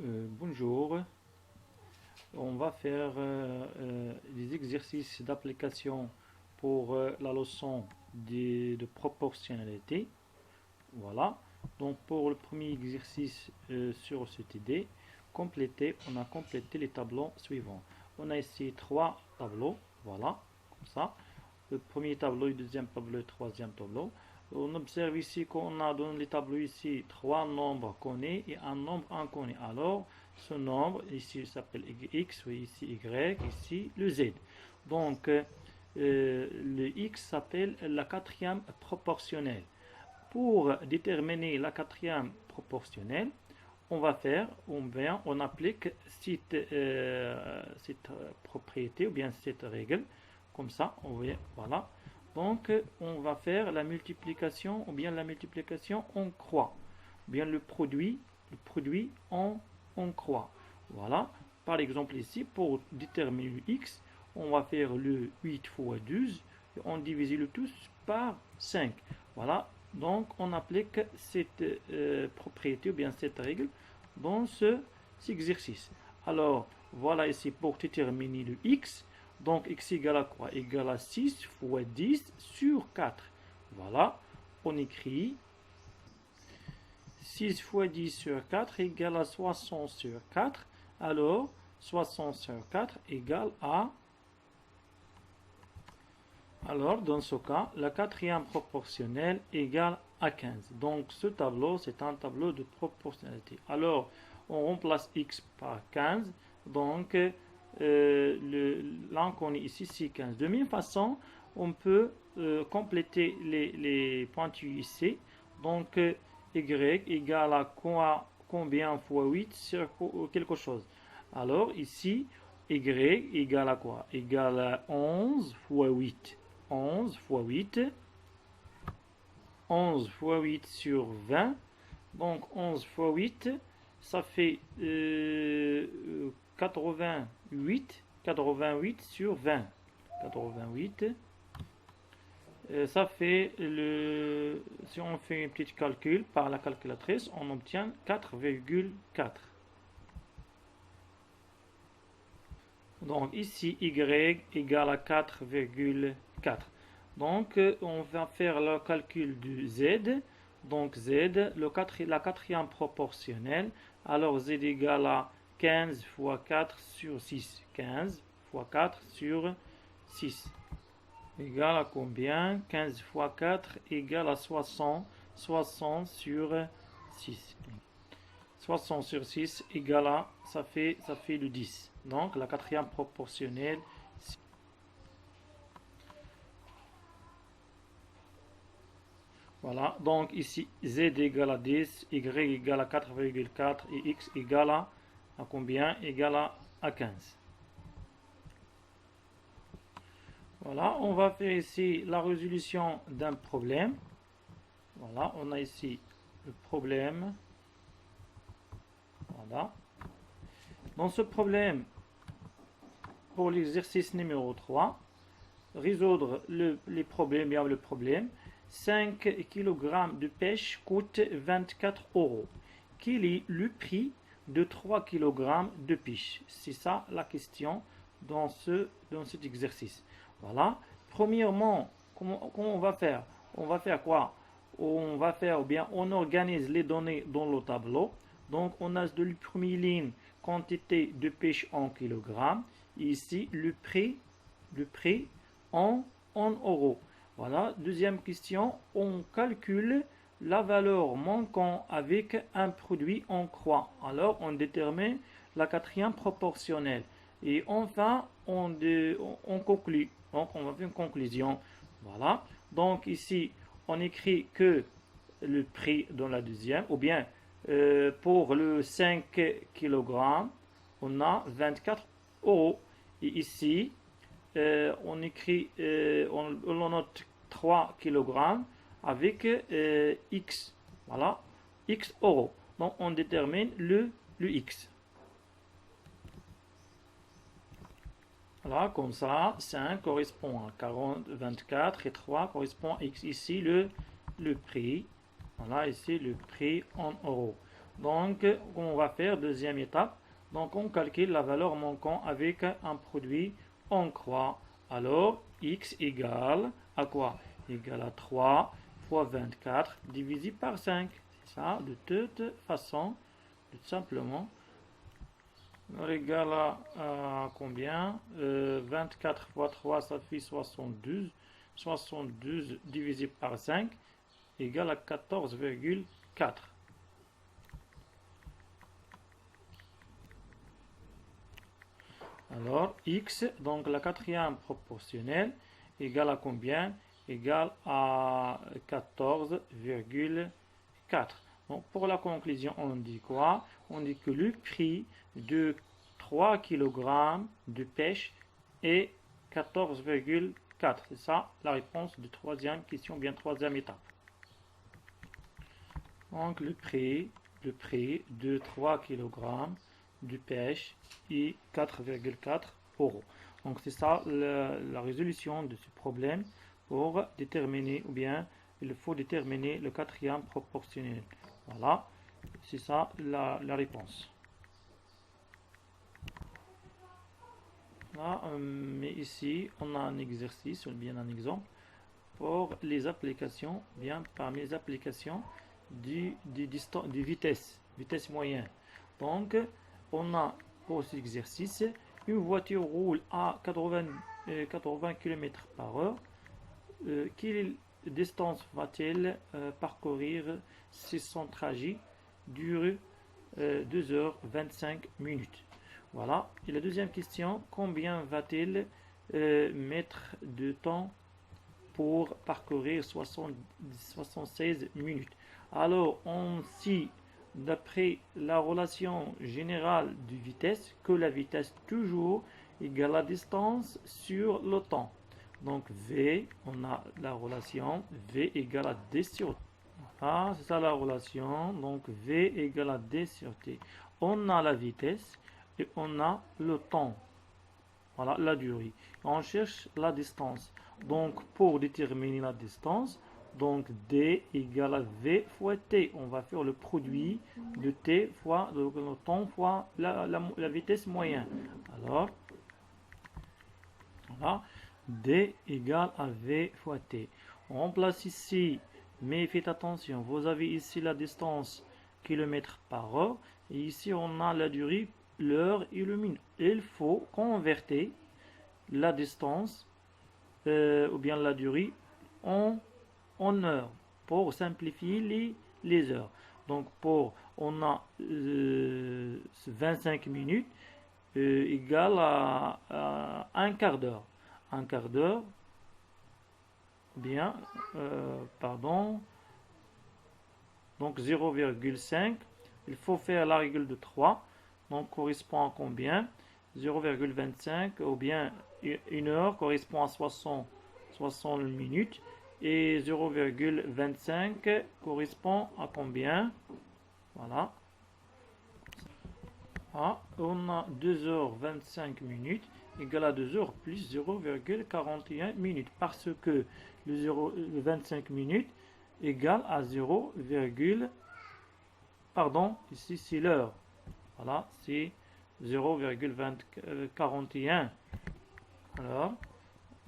Bonjour, on va faire des exercices d'application pour la leçon de proportionnalité. Voilà, donc pour le premier exercice sur cette idée, on a complété les tableaux suivants. On a ici trois tableaux, voilà, comme ça. Le premier tableau, le deuxième tableau, le troisième tableau. On observe ici qu'on a dans les tableaux ici trois nombres connus et un nombre inconnu. Alors, ce nombre ici s'appelle x, oui, ici y, ici le z. Donc, le x s'appelle la quatrième proportionnelle. Pour déterminer la quatrième proportionnelle, on applique cette propriété ou bien cette règle, comme ça, voilà. Donc, on va faire la multiplication ou bien la multiplication en croix, ou bien le produit en croix. Voilà. Par exemple ici, pour déterminer le x, on va faire le 8 fois 12 et on divise le tout par 5. Voilà. Donc, on applique cette propriété ou bien cette règle dans cet exercice. Alors, voilà ici pour déterminer le x. Donc, x égale à quoi? Égale à 6 fois 10 sur 4. Voilà, on écrit 6 fois 10 sur 4 égale à 60 sur 4. Alors, 60 sur 4 égale à... Alors, dans ce cas, la quatrième proportionnelle égale à 15. Donc, ce tableau, c'est un tableau de proportionnalité. Alors, on remplace x par 15. Donc, l'inconnu ici, c'est 15. De même façon, on peut compléter les pointus ici. Donc, y égale à combien fois 8 sur quelque chose. Alors, ici, y égale à quoi? Égale à 11 fois 8. 11 fois 8. 11 fois 8 sur 20. Donc 11 fois 8, ça fait 88. 88 sur 20. 88. Ça fait si on fait un petit calcul par la calculatrice, on obtient 4,4. Donc ici, y égale à 4,4. Donc on va faire le calcul du z. Donc z, la quatrième proportionnelle. Alors z égale à 15 fois 4 sur 6. 15 fois 4 sur 6. Égale à combien? 15 fois 4 égale à 60. 60 sur 6. 60 sur 6 égale à, ça fait le 10. Donc la quatrième proportionnelle. Voilà, donc ici z égale à 10, y égale à 4,4 et x égale à combien? Égale à 15. Voilà, on va faire ici la résolution d'un problème. Voilà, on a ici le problème. Voilà. Dans ce problème, pour l'exercice numéro 3, résoudre les problèmes, bien le problème. 5 kg de pêche coûte 24 €. Quel est le prix de 3 kg de pêche? C'est ça la question dans cet exercice. Voilà. Premièrement, comment on va faire? On va faire quoi? On va faire, ou bien on organise les données dans le tableau. Donc on a de la première ligne quantité de pêche en kilogrammes. Ici le prix en euros. Voilà. Deuxième question, on calcule la valeur manquante avec un produit en croix. Alors on détermine la quatrième proportionnelle. Et enfin, on conclut. Donc on va faire une conclusion. Voilà. Donc ici, on écrit que le prix dans la deuxième, ou bien pour le 5 kg, on a 24 €. Et ici, on écrit, on note 3 kg avec x. Voilà, x euros. Donc on détermine le x. Voilà, comme ça, 5 correspond à 24 et 3 correspond à x. Ici, le prix. Voilà, ici, le prix en euros. Donc, on va faire deuxième étape. Donc, on calcule la valeur manquante avec un produit en croix. Alors, x égale à quoi? Égale à 3 fois 24 divisé par 5. C'est ça, de toute façon, tout simplement. Alors, égale à combien? 24 fois 3, ça fait 72. 72 divisé par 5 égale à 14,4. Alors, x, donc la quatrième proportionnelle, égale à combien? Égale à 14,4. Donc, pour la conclusion, on dit quoi? On dit que le prix de 3 kg de pêche est 14,4. C'est ça la réponse de troisième question, bien troisième étape. Donc, le prix de 3 kg de pêche est 4,4 euros. Donc c'est ça la résolution de ce problème pour déterminer, ou bien il faut déterminer le quatrième proportionnel. Voilà, c'est ça la réponse. Là, mais ici on a un exercice, ou bien un exemple pour les applications, bien parmi les applications du vitesse moyenne. Donc on a pour cet exercice, une voiture roule à 80 km par heure. Quelle distance va-t-elle parcourir si son trajet dure 2h25 minutes? Voilà. Et la deuxième question, combien va-t-elle mettre de temps pour parcourir 76 minutes? Alors, on sait d'après la relation générale de vitesse que la vitesse toujours égale la distance sur le temps. Donc V, on a la relation V égale à D sur T. Voilà, c'est ça la relation. Donc V égale à D sur T. On a la vitesse et on a le temps. Voilà la durée. On cherche la distance. Donc pour déterminer la distance, donc D égale à V fois T. On va faire le produit de T fois le temps fois la vitesse moyenne. Alors, voilà, D égale à V fois T. On remplace ici, mais faites attention, vous avez ici la distance km par heure. Et ici, on a la durée, l'heure et le minute. Il faut convertir la distance ou bien la durée en heures pour simplifier les heures. Donc on a 25 minutes égale à un quart d'heure. Un quart d'heure, bien, pardon, donc 0,5. Il faut faire la règle de 3. Donc correspond à combien? 0,25 ou bien une heure correspond à 60 minutes. Et 0,25 correspond à combien? Voilà. Ah, on a 2h25 minutes égale à 2h plus 0,41 minutes. Parce que le 25 minutes égale à 0, pardon, ici c'est l'heure. Voilà, c'est 0,41. Alors,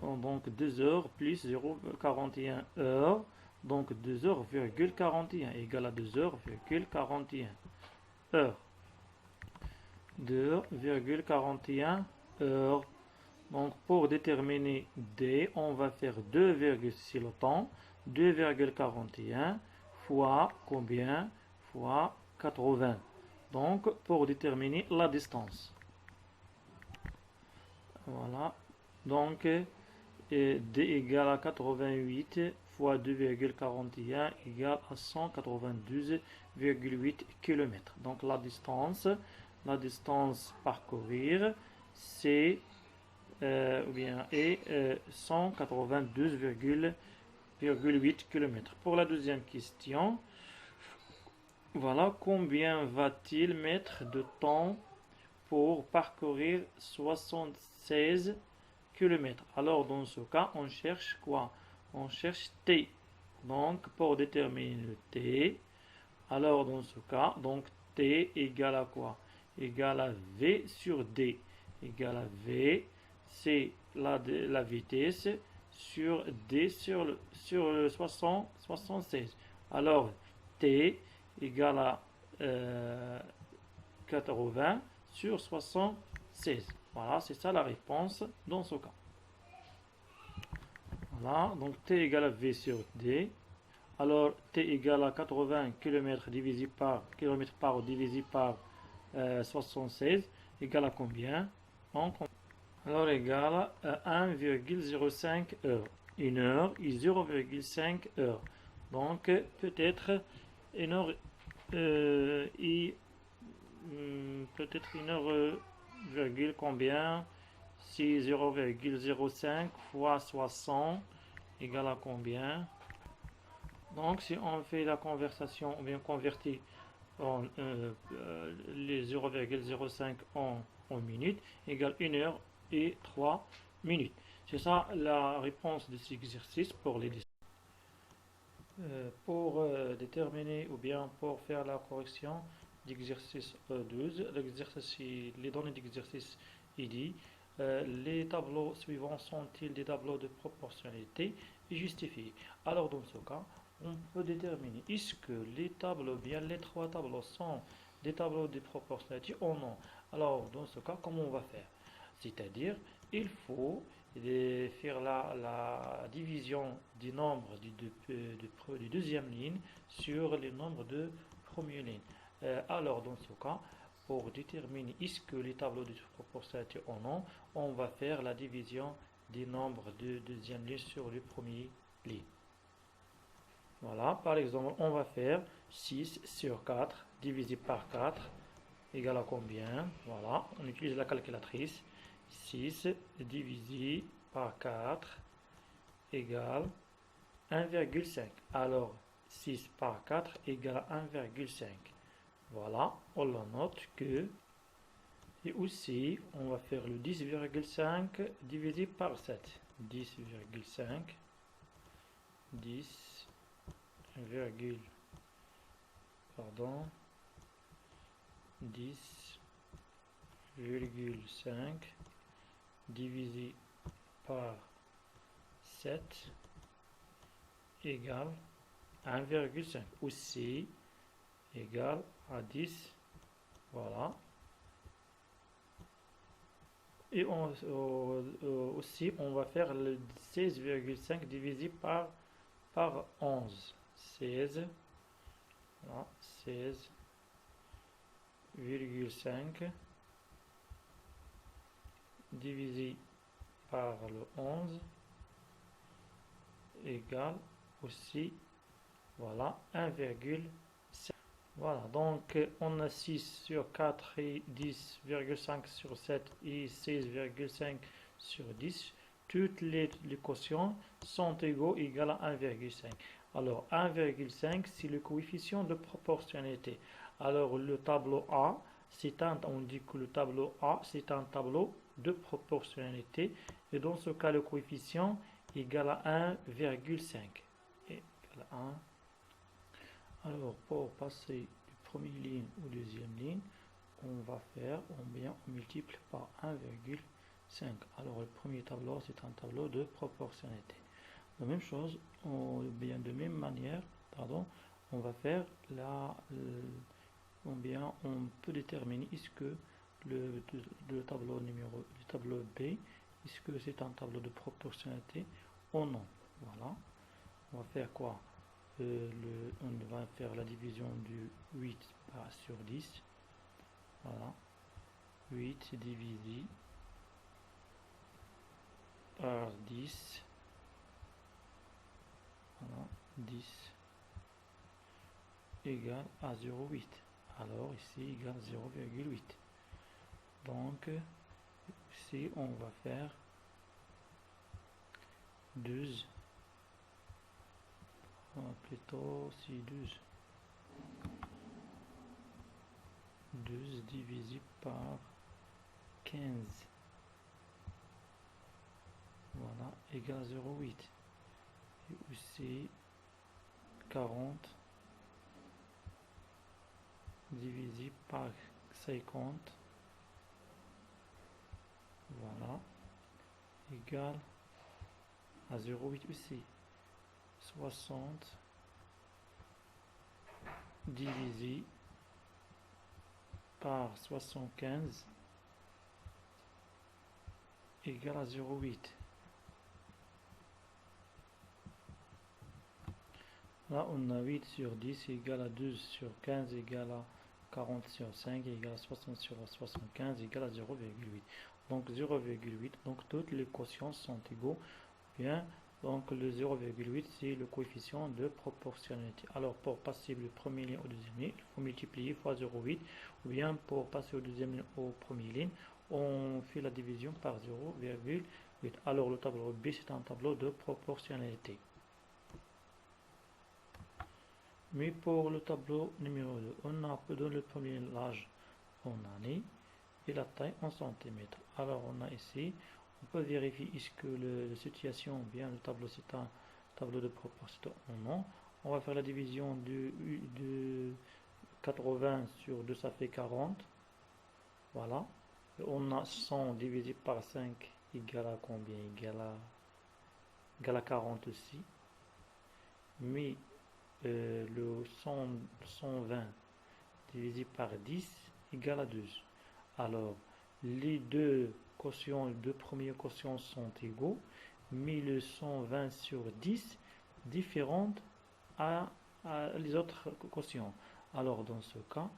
donc 2 heures plus 0,41 heures, donc 2h,41 égale à 2h,41 heures. 2,41 heures. Donc pour déterminer D, on va faire 2, sur le temps, 2,41 fois combien? Fois 80. Donc pour déterminer la distance. Voilà. Donc D égale à 88 fois 2,41 égale à 192,8 km. Donc la distance parcourir, c'est est 192,8 km. Pour la deuxième question, voilà, combien va-t-il mettre de temps pour parcourir 76 km? Alors dans ce cas, on cherche quoi? On cherche T. Donc pour déterminer le T, alors dans ce cas, donc T égale à quoi? Égale à V sur D. Égale à V, c'est la vitesse sur D sur le 76. Alors, T égale à 80 sur 76. Voilà, c'est ça la réponse dans ce cas. Voilà, donc T égale à V sur D. Alors, T égale à 80 km divisé par km par divisé par 76 égale à combien? Alors, égale à 1,05 heure. Une heure est 0,5 heure. Donc, peut-être une heure et peut-être une heure virgule combien? Si 0,05 fois 60 égale à combien? Donc, si on fait la conversion, ou bien convertit les 0,05 en minutes, égale 1 heure et 3 minutes. C'est ça la réponse de cet exercice pour les pour déterminer ou bien pour faire la correction d'exercice 12, les données d'exercice il dit les tableaux suivants sont-ils des tableaux de proportionnalité et justifiés. Alors dans ce cas, on peut déterminer est-ce que les tableaux, bien les trois tableaux sont des tableaux de proportionnalité ou non. Alors dans ce cas, comment on va faire? C'est-à-dire, il faut faire la division du nombre de deuxième ligne sur le nombre de première ligne. Alors dans ce cas, pour déterminer est-ce que les tableaux de proportionnalité ou non, on va faire la division du nombre de deuxième ligne sur le premier ligne. Voilà, par exemple, on va faire 6 sur 4 divisé par 4 égale à combien? Voilà, on utilise la calculatrice. 6 divisé par 4 égale 1,5. Alors, 6 par 4 égale à 1,5. Voilà, on la note que. Et aussi, on va faire le 10,5 divisé par 7. 10,5. 10, pardon. 10,5 divisé par 7 égale 1,5. Aussi égale à 10. Voilà. Et aussi, on va faire le 16,5 divisé par 11. 16. Voilà, 16,5 divisé par le 11 égale aussi, voilà, 1,5. Voilà, donc on a 6 sur 4 et 10,5 sur 7 et 16,5 sur 10. Toutes les quotients sont égaux à 1,5. Alors 1,5 c'est le coefficient de proportionnalité. Alors le tableau A, on dit que le tableau A c'est un tableau de proportionnalité et dans ce cas le coefficient égal à 1,5. Alors pour passer du première ligne au deuxième ligne, on va faire, on multiplie par 1,5. Alors le premier tableau c'est un tableau de proportionnalité. La même chose, de même manière, pardon, on va faire on peut déterminer est-ce que le tableau B, est-ce que c'est un tableau de proportionnalité ou non. Voilà. On va faire quoi? On va faire la division du 8 sur 10. Voilà. 8 divisé par 10. Voilà. 10 égale à 0,8. Alors ici égale 0,8. Donc ici on va faire 12. Plutôt si 12. 12 divisé par 15. Voilà, égale 0,8. Et aussi 40 divisé par 50, voilà, égale à 0,8 aussi. 60 divisé par 75 égale à 0,8. Là, on a 8 sur 10 égale à 12 sur 15 égale à 40 sur 5 égale à 60 sur 75 égale à 0,8. Donc 0,8, donc toutes les quotients sont égaux. Bien, donc le 0,8 c'est le coefficient de proportionnalité. Alors pour passer du premier ligne au deuxième ligne, il faut multiplier fois 0,8. Ou bien pour passer au deuxième ligne au premier ligne, on fait la division par 0,8. Alors le tableau B c'est un tableau de proportionnalité. Mais pour le tableau numéro 2, on a dans le premier l'âge en années et la taille en centimètres. Alors on a ici, on peut vérifier est-ce que la situation, bien le tableau c'est un tableau de proportion ou non. On va faire la division de 80 sur 2, ça fait 40. Voilà. Et on a 100 divisé par 5 égale à combien? Égale à 40 aussi. Mais le 120 divisé par 10 égale à 12. Alors, les deux quotients, les deux premiers quotients sont égaux, mais le 120 sur 10 différentes à les autres quotients. Alors, dans ce cas,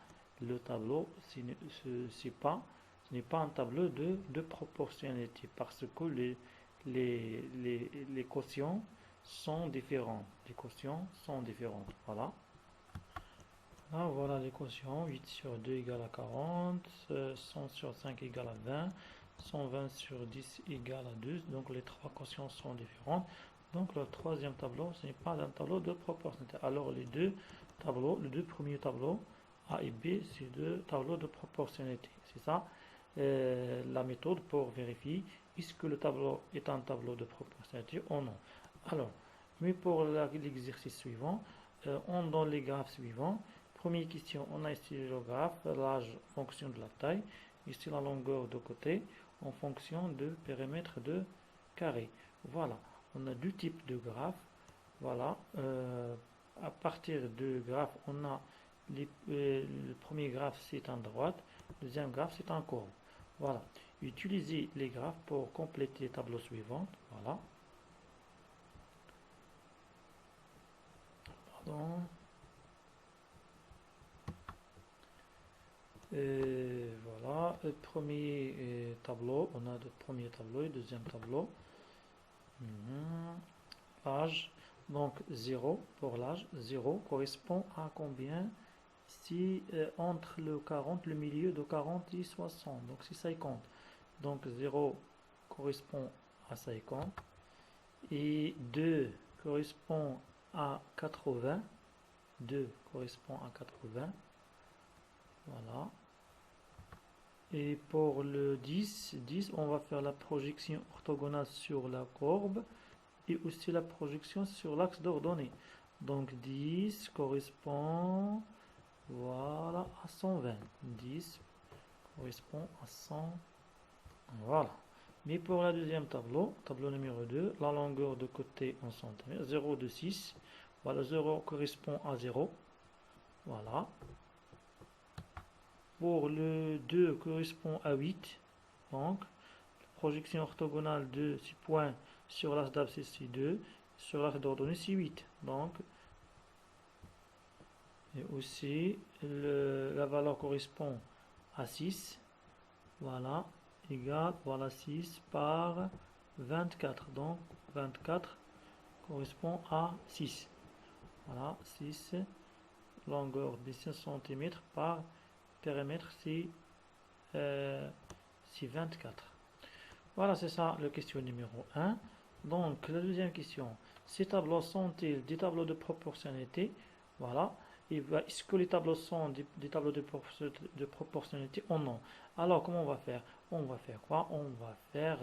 le tableau, ce n'est pas un tableau de proportionnalité parce que les quotients sont différents. Les quotients sont différents. Voilà. Là, voilà les quotients. 8 sur 2 égale à 40. 100 sur 5 égale à 20. 120 sur 10 égale à 12. Donc les trois quotients sont différents. Donc le troisième tableau, ce n'est pas un tableau de proportionnalité. Alors les deux premiers tableaux, A et B, c'est deux tableaux de proportionnalité. C'est ça la méthode pour vérifier est-ce que le tableau est un tableau de proportionnalité ou non. Alors, mais pour l'exercice suivant, on donne les graphes suivants. Première question, on a ici le graphe, l'âge en fonction de la taille, ici la longueur de côté en fonction de périmètre de carré. Voilà, on a deux types de graphes. Voilà, à partir de graphes, on a le premier graphe c'est en droite, le deuxième graphe c'est en courbe. Voilà, utilisez les graphes pour compléter les tableaux suivants. Voilà. Pardon. Et voilà, le premier tableau, on a le premier tableau et le deuxième tableau. L'âge, donc 0 pour l'âge, 0 correspond à combien? Si entre le 40, le milieu de 40 et 60, donc c'est 50. Donc 0 correspond à 50 et 2 correspond à 80. 2 correspond à 80. Voilà. Et pour le 10, on va faire la projection orthogonale sur la courbe et aussi la projection sur l'axe d'ordonnée. Donc 10 correspond, voilà, à 120. 10 correspond à 100. Voilà. Mais pour le deuxième tableau, tableau numéro 2, la longueur de côté en centimètres, 0 de 6. Voilà, 0 correspond à 0. Voilà. Pour le 2 correspond à 8. Donc, projection orthogonale de 6 points sur l'axe d'abscisse c'est 2. Sur l'axe d'ordonnée c'est 8. Donc, et aussi, la valeur correspond à 6. Voilà, égale, voilà 6 par 24. Donc, 24 correspond à 6. Voilà, 6, longueur de 6 cm par périmètre, c'est 24. Voilà, c'est ça la question numéro 1. Donc, la deuxième question, ces tableaux sont-ils des tableaux de proportionnalité? Voilà. Est-ce que les tableaux sont des tableaux de proportionnalité ou non? Alors, comment on va faire? On va faire quoi? On va faire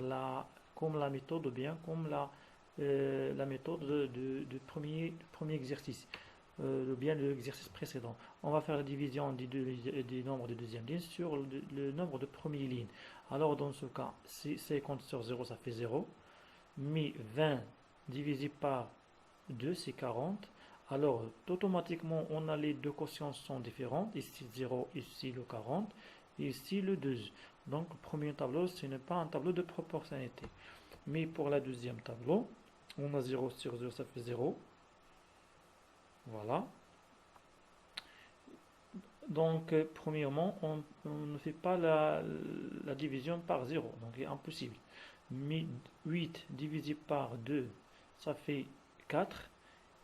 comme la méthode ou bien comme la méthode du premier exercice. bien l'exercice précédent. On va faire la division des nombres de deuxième ligne sur le nombre de première ligne. Alors dans ce cas, si 50 sur 0, ça fait 0. Mais 20 divisé par 2, c'est 40. Alors, automatiquement, on a les deux quotients sont différents. Ici 0, ici le 40, et ici le 2. Donc, le premier tableau, ce n'est pas un tableau de proportionnalité. Mais pour la deuxième tableau, on a 0 sur 0, ça fait 0. Voilà. Donc, premièrement, on ne fait pas la division par 0. Donc, c'est impossible. Mais 8 divisé par 2, ça fait 4.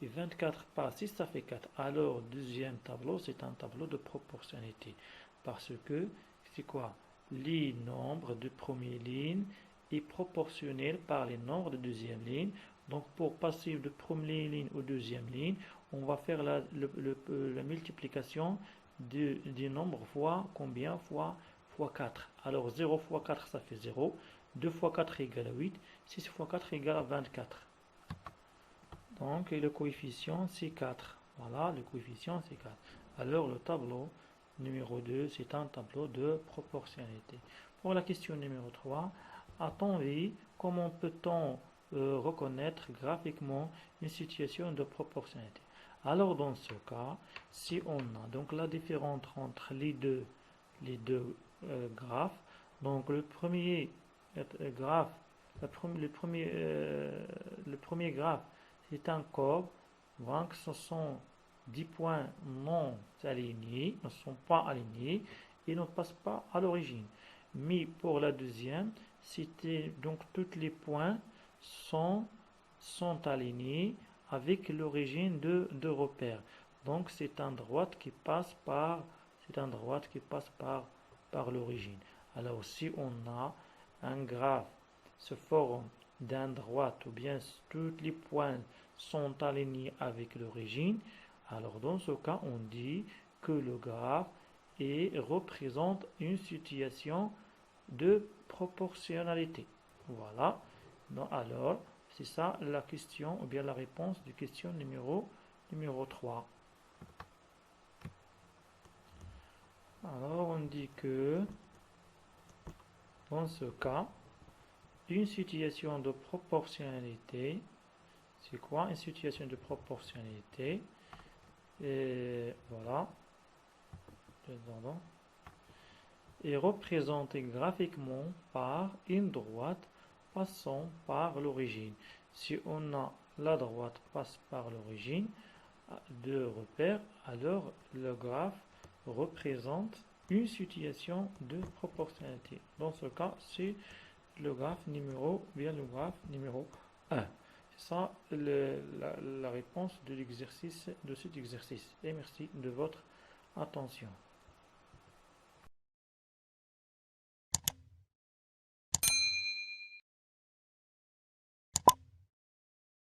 Et 24 par 6, ça fait 4. Alors, deuxième tableau, c'est un tableau de proportionnalité. Parce que, c'est quoi? Les nombres de première ligne est proportionnel par les nombres de deuxième ligne. Donc, pour passer de première ligne aux deuxième ligne, on va faire la multiplication du nombre fois combien? Fois 4. Alors, 0 fois 4, ça fait 0. 2 fois 4 égale à 8. 6 fois 4 égale à 24. Donc, et le coefficient, c'est 4. Voilà, le coefficient, c'est 4. Alors, le tableau numéro 2, c'est un tableau de proportionnalité. Pour la question numéro 3, à ton avis, comment peut-on reconnaître graphiquement une situation de proportionnalité? Alors, dans ce cas, si on a donc la différence entre les deux graphes, donc le premier graphe, le premier graphe, c'est un courbe, donc ce sont 10 points non alignés, ne sont pas alignés et ne passent pas à l'origine. Mais pour la deuxième, c'était donc tous les points sont alignés avec l'origine de repère. Donc c'est un droite qui passe par l'origine. Alors si on a un graphe se forme d'un droite ou bien tous les points sont alignés avec l'origine, alors dans ce cas on dit que le graphe représente une situation de proportionnalité. Voilà. Donc, alors c'est ça la question ou bien la réponse de question numéro 3. Alors on dit que dans ce cas, une situation de proportionnalité, c'est quoi une situation de proportionnalité? Et voilà, est représentée graphiquement par une droite passant par l'origine. Si on a la droite passe par l'origine de repère, alors le graphe représente une situation de proportionnalité. Dans ce cas, c'est le graphe numéro 1. C'est ça la réponse de cet exercice. Et merci de votre attention.